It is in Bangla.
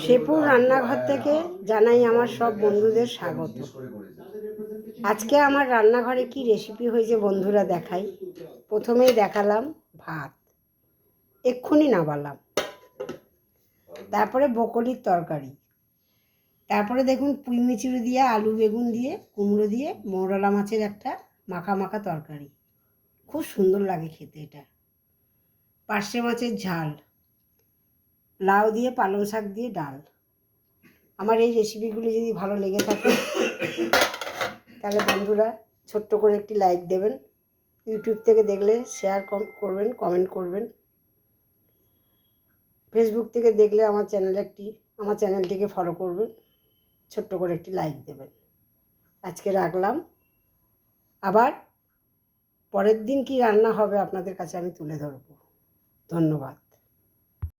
শেপুর রান্নাঘর থেকে জানাই আমার সব বন্ধুদের স্বাগত। আজকে আমার রান্নাঘরে কি রেসিপি হয়েছে বন্ধুরা দেখাই। প্রথমেই দেখালাম ভাত, এক্ষুনি নামালাম। তারপরে বকলির তরকারি, তারপরে দেখুন পুঁই মিচুরি দিয়ে, আলু বেগুন দিয়ে, কুমড়ো দিয়ে মৌরলা মাছের একটা মাখা মাখা তরকারি, খুব সুন্দর লাগে খেতে এটা। পার্শে মাছের ঝাল, লাউ দিয়ে পালং শাক দিয়ে ডাল। আমার এই রেসিপিগুলি যদি ভালো লেগে থাকে তাহলে বন্ধুরা ছোট্ট করে একটি লাইক দেবেন। ইউটিউব থেকে দেখলে শেয়ার করবেন, কমেন্ট করবেন। ফেসবুক থেকে দেখলে আমার চ্যানেলটিকে ফলো করবেন, ছোট্ট করে একটি লাইক দেবেন। আজকে রাখলাম, আবার পরের দিন কি রান্না হবে আপনাদের কাছে আমি তুলে ধরব। ধন্যবাদ।